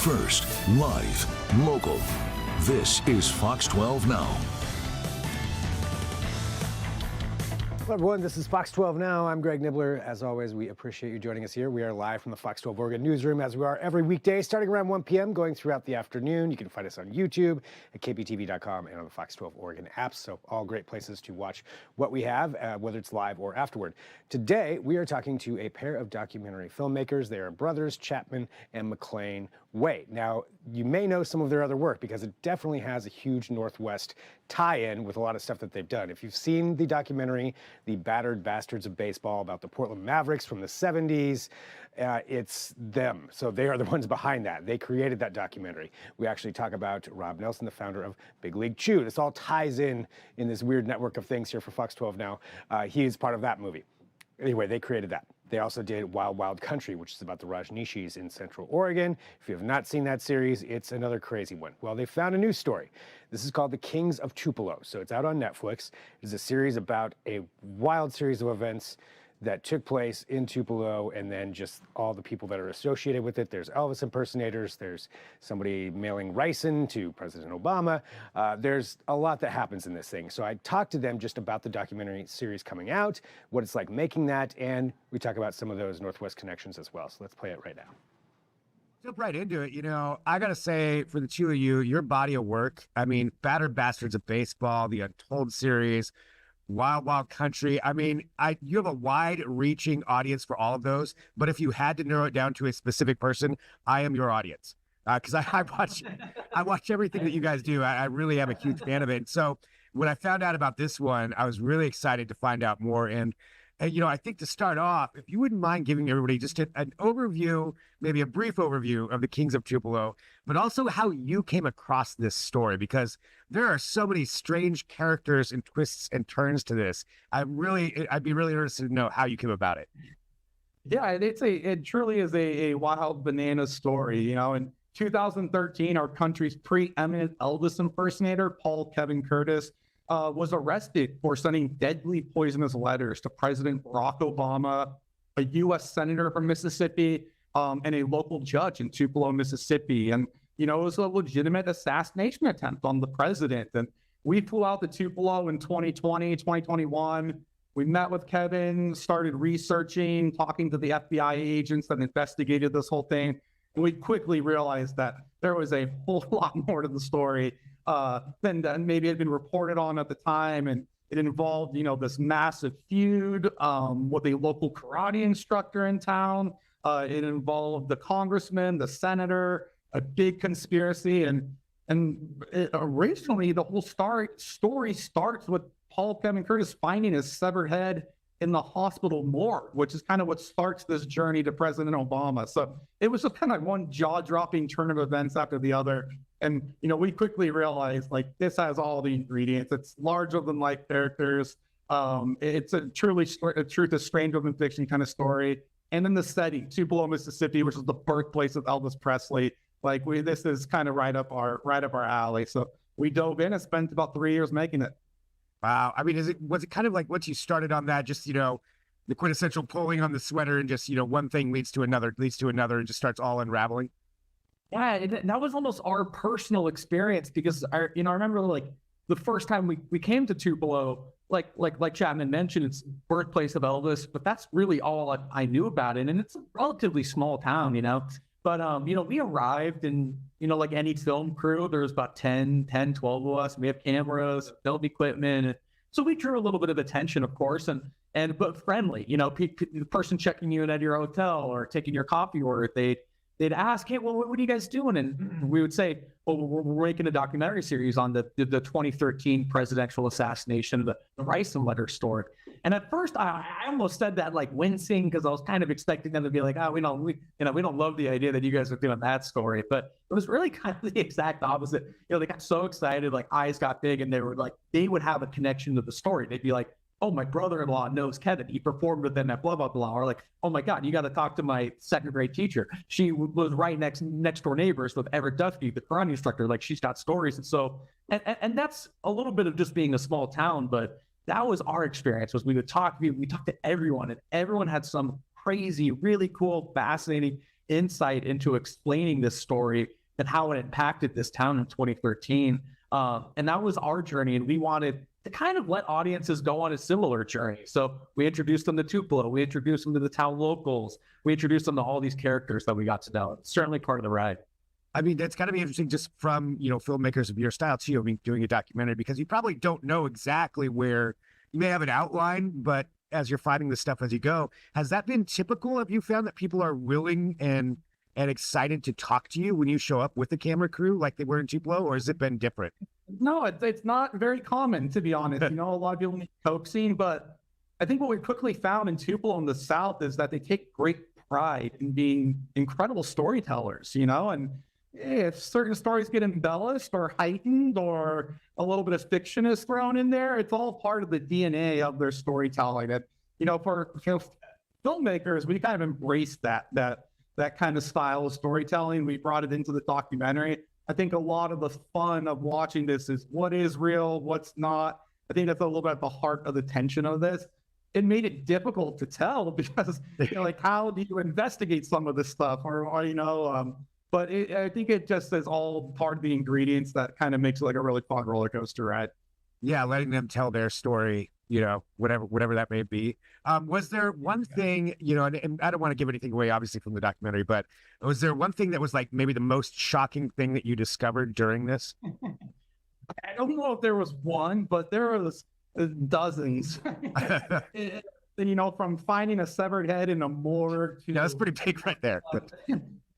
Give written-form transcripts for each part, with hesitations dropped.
First, live, local. This is Fox 12 Now. Hello, everyone. This is Fox 12 Now. I'm Greg Nibbler. As always, we appreciate you joining us here. We are live from the Fox 12 Oregon newsroom, as we are every weekday, starting around 1 p.m., going throughout the afternoon. You can find us on YouTube at kptv.com and on the Fox 12 Oregon apps. So all great places to watch what we have, whether it's live or afterward. Today, we are talking to a pair of documentary filmmakers. They are brothers Chapman and Maclain Way. Now, you may know some of their other work because it definitely has a huge Northwest tie-in with a lot of stuff that they've done. If you've seen the documentary, The Battered Bastards of Baseball, about the Portland Mavericks from the 70s, it's them. So they are the ones behind that. They created that documentary. We actually talk about Rob Nelson, the founder of Big League Chew. This all ties in this weird network of things here for Fox 12 Now. He is part of that movie. Anyway, they created that. They also did Wild Wild Country, which is about the Rajneeshis in Central Oregon. If you have not seen that series, it's another crazy one. Well, they found a new story. This is called The Kings of Tupelo. So it's out on Netflix. It's a series about a wild series of events that took place in Tupelo, and then just all the people that are associated with it. There's Elvis impersonators. There's somebody mailing ricin to President Obama. There's a lot that happens in this thing. So I talked to them just about the documentary series coming out, what it's like making that, and we talk about some of those Northwest connections as well. So let's play it right now. Jump right into it. You know, I got to say, for the two of you, your body of work, I mean, Battered Bastards of Baseball, the Untold series, Wild Wild Country. I mean, you have a wide-reaching audience for all of those. But if you had to narrow it down to a specific person, I am your audience because I watch everything that you guys do. I really am a huge fan of it. So when I found out about this one, I was really excited to find out more. And you know, I think to start off, if you wouldn't mind giving everybody just an overview, maybe a brief overview of the Kings of Tupelo, but also how you came across this story, because there are so many strange characters and twists and turns to this. I'd be really interested to know how you came about it. Yeah, it truly is a wild banana story. You know, in 2013, our country's preeminent Elvis impersonator, Paul Kevin Curtis, was arrested for sending deadly poisonous letters to President Barack Obama, a U.S. senator from Mississippi, and a local judge in Tupelo, Mississippi. And, you know, it was a legitimate assassination attempt on the president. And we flew out to Tupelo in 2020, 2021. We met with Kevin, started researching, talking to the FBI agents that investigated this whole thing. And we quickly realized that there was a whole lot more to the story than maybe had been reported on at the time. And it involved, you know, this massive feud with a local karate instructor in town. It involved the congressman, the senator, a big conspiracy. And originally, the whole story starts with Paul Kevin Curtis finding his severed head in the hospital morgue, which is kind of what starts this journey to President Obama. So it was just kind of one jaw-dropping turn of events after the other. And, you know, we quickly realized, like, this has all the ingredients. It's larger than life characters. It's a truth is stranger than fiction kind of story. And then the setting, Tupelo, Mississippi, which is the birthplace of Elvis Presley. Like, this is kind of right up our alley. So we dove in and spent about 3 years making it. Wow. I mean, was it kind of like once you started on that, just, you know, the quintessential pulling on the sweater and just, you know, one thing leads to another, and just starts all unraveling? Yeah, that was almost our personal experience, because I remember, like, the first time we came to Tupelo, like Chapman mentioned, it's birthplace of Elvis, but that's really all I knew about it. And it's a relatively small town, you know. But, you know, we arrived and, you know, like any film crew, there's about 10, 12 of us. We have cameras, film equipment. So we drew a little bit of attention, of course, but friendly. You know, the person checking you in at your hotel or taking your coffee order, they'd ask, hey, well, what are you guys doing? And we would say, well, we're making a documentary series on the 2013 presidential assassination of the ricin letter story. And at first, I almost said that like wincing, because I was kind of expecting them to be like, oh, we don't love the idea that you guys are doing that story. But it was really kind of the exact opposite. You know, they got so excited, like eyes got big, and they would have a connection to the story. They'd be like, oh, my brother-in-law knows Kevin. He performed with them at blah, blah, blah. Or like, oh my God, you got to talk to my second grade teacher. She was right next door neighbors with Everett Duffy, the karate instructor. Like, she's got stories. And so, and that's a little bit of just being a small town, but that was our experience. Was we talked to everyone, and everyone had some crazy, really cool, fascinating insight into explaining this story and how it impacted this town in 2013. And that was our journey. And we wanted to kind of let audiences go on a similar journey. So we introduced them to Tupelo. We introduced them to the town locals. We introduced them to all these characters that we got to know. It's certainly part of the ride. I mean, that's got to be interesting just from, filmmakers of your style too. I mean, doing a documentary, because you probably don't know exactly where you may have an outline, but as you're finding the stuff as you go, has that been typical? Have you found that people are willing and excited to talk to you when you show up with the camera crew like they were in Tupelo, or has it been different? No, it's not very common, to be honest. A lot of people need coaxing, but I think what we quickly found in Tupelo in the South is that they take great pride in being incredible storytellers, and if certain stories get embellished or heightened or a little bit of fiction is thrown in there, it's all part of the DNA of their storytelling. And, for filmmakers, we kind of embrace that kind of style of storytelling. We brought it into the documentary. I think a lot of the fun of watching this is what is real, what's not. I think that's a little bit at the heart of the tension of this. It made it difficult to tell because, how do you investigate some of this stuff but I think it just is all part of the ingredients that kind of makes it like a really fun roller coaster ride. Yeah, letting them tell their story, whatever that may be. Was there one thing, and I don't want to give anything away, obviously, from the documentary, but was there one thing that was like maybe the most shocking thing that you discovered during this? I don't know if there was one, but there was dozens. From finding a severed head in a morgue to... that's pretty big right there.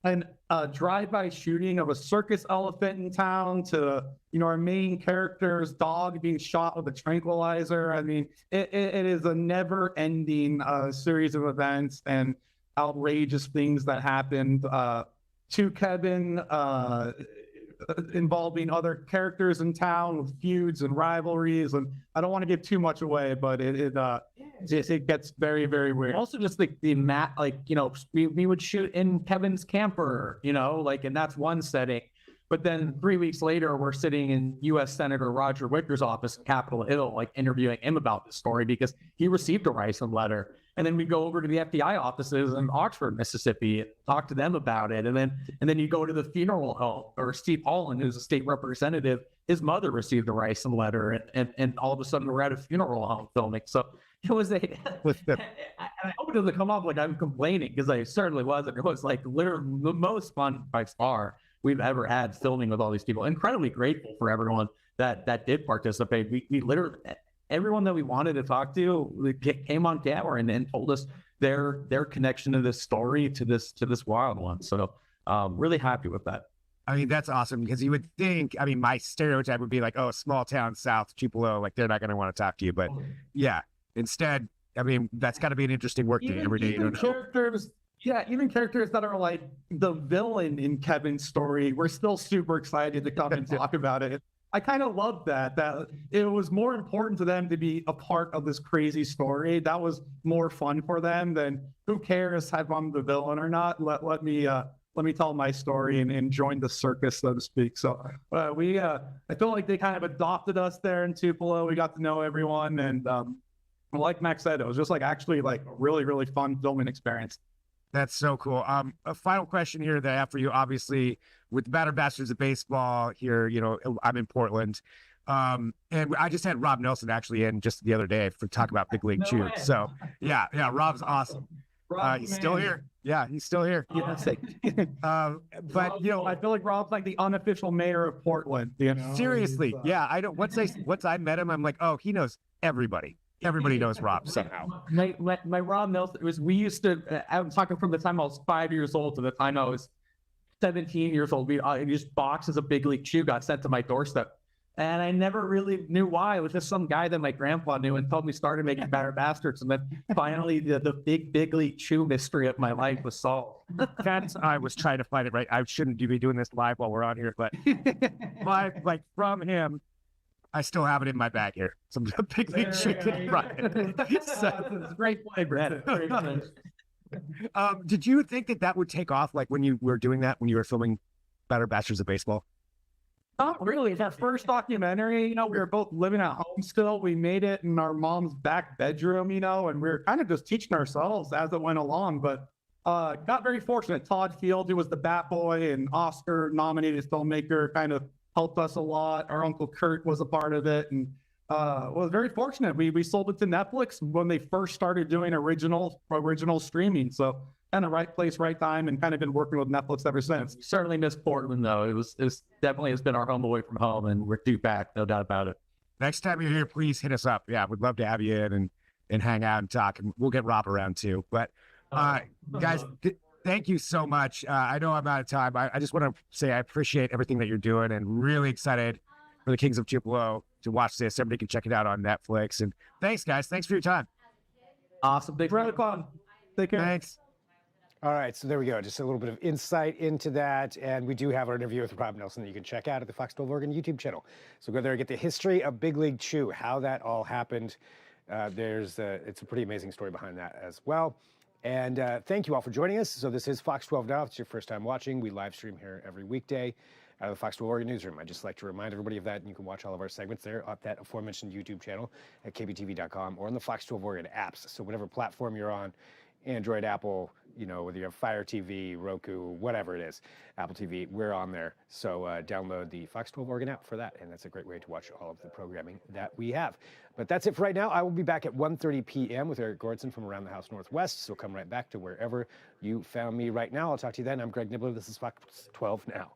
And a drive-by shooting of a circus elephant in town to, our main character's dog being shot with a tranquilizer. I mean, it is a never-ending series of events and outrageous things that happened to Kevin, involving other characters in town with feuds and rivalries. And I don't want to give too much away, but it gets very, very weird. Also, just like the mat, we would shoot in Kevin's camper, and that's one setting. But then 3 weeks later, we're sitting in U.S. Senator Roger Wicker's office in Capitol Hill, interviewing him about this story because he received a ricin letter. And then we go over to the FBI offices in Oxford, Mississippi, and talk to them about it. And then you go to the funeral home, or Steve Holland, who's a state representative, his mother received a ricin letter, and all of a sudden we're at a funeral home filming. So it was I hope it doesn't come off like I'm complaining, because I certainly wasn't. It was literally the most fun by far we've ever had filming with all these people. Incredibly grateful for everyone that did participate. We literally, everyone that we wanted to talk to came on camera and told us their connection to this story, to this wild one. So really happy with that. I mean, that's awesome, because you would think, my stereotype would be like, oh, small town South Tupelo, they're not going to want to talk to you. But yeah, instead, that's got to be an interesting work day every day. Even characters that are like the villain in Kevin's story, we're still super excited to come and talk about it. I kind of loved that it was more important to them to be a part of this crazy story. That was more fun for them than who cares if I'm the villain or not. Let me tell my story and join the circus, so to speak. So I feel like they kind of adopted us there in Tupelo. We got to know everyone, and like Max said, it was just actually a really, really fun filming experience. That's so cool. A final question here that I have for you, obviously, with the Battered Bastards of Baseball here, I'm in Portland. And I just had Rob Nelson actually in just the other day for talk about Big League Chew. So yeah, Rob's awesome. He's still here. Yeah, he's still here. But I feel like Rob's like the unofficial mayor of Portland. Seriously, yeah. I don't. Once I met him, I'm like, oh, he knows everybody. Everybody knows Rob somehow. My Rob Nelson I'm talking from the time I was 5 years old to the time I was 17 years old. Just boxes of Big League Chew got sent to my doorstep. And I never really knew why. It was just some guy that my grandpa knew and told me started making Battered Bastards. And then finally the Big League Chew mystery of my life was solved. I was trying to find it right. I shouldn't be doing this live while we're on here, but from him, I still have it in my bag here. Some Big League Chew. It's great play, Brad. Did you think that would take off when you were doing that, when you were filming Battered Bastards of Baseball? Not really. It's our first documentary. We were both living at home still. We made it in our mom's back bedroom, and we were kind of just teaching ourselves as it went along. But got very fortunate. Todd Field, who was the Bat Boy and Oscar-nominated filmmaker, kind of helped us a lot. Our Uncle Kurt was a part of it, and was very fortunate. We sold it to Netflix when they first started doing original streaming. So kind of right place, right time, and kind of been working with Netflix ever since. Certainly miss Portland though. It was definitely has been our home away from home, and we're due back, no doubt about it. Next time you're here, please hit us up. Yeah, we'd love to have you in and hang out and talk, and we'll get Rob around too. But guys, thank you so much. I know I'm out of time. I just want to say I appreciate everything that you're doing, and really excited for the Kings of Tupelo to watch this. Everybody can check it out on Netflix. And thanks, guys. Thanks for your time. Awesome. Thanks for having fun. Take care. Thanks. All right, so there we go. Just a little bit of insight into that. And we do have our interview with Rob Nelson that you can check out at the Fox 12 Oregon YouTube channel. So go there and get the history of Big League Chew, how that all happened. It's a pretty amazing story behind that as well. And thank you all for joining us. So this is Fox 12 Now. If it's your first time watching, we live stream here every weekday out of the Fox 12 Oregon newsroom. I'd just like to remind everybody of that. And you can watch all of our segments there at that aforementioned YouTube channel at kptv.com or on the Fox 12 Oregon apps. So whatever platform you're on, Android, Apple, whether you have Fire TV, Roku, whatever it is, Apple TV, we're on there. So download the Fox 12 Oregon app for that, and that's a great way to watch all of the programming that we have. But that's it for right now. I will be back at 1:30 p.m. with Eric Gordson from Around the House Northwest, so come right back to wherever you found me right now. I'll talk to you then. I'm Greg Nibbler. This is Fox 12 Now.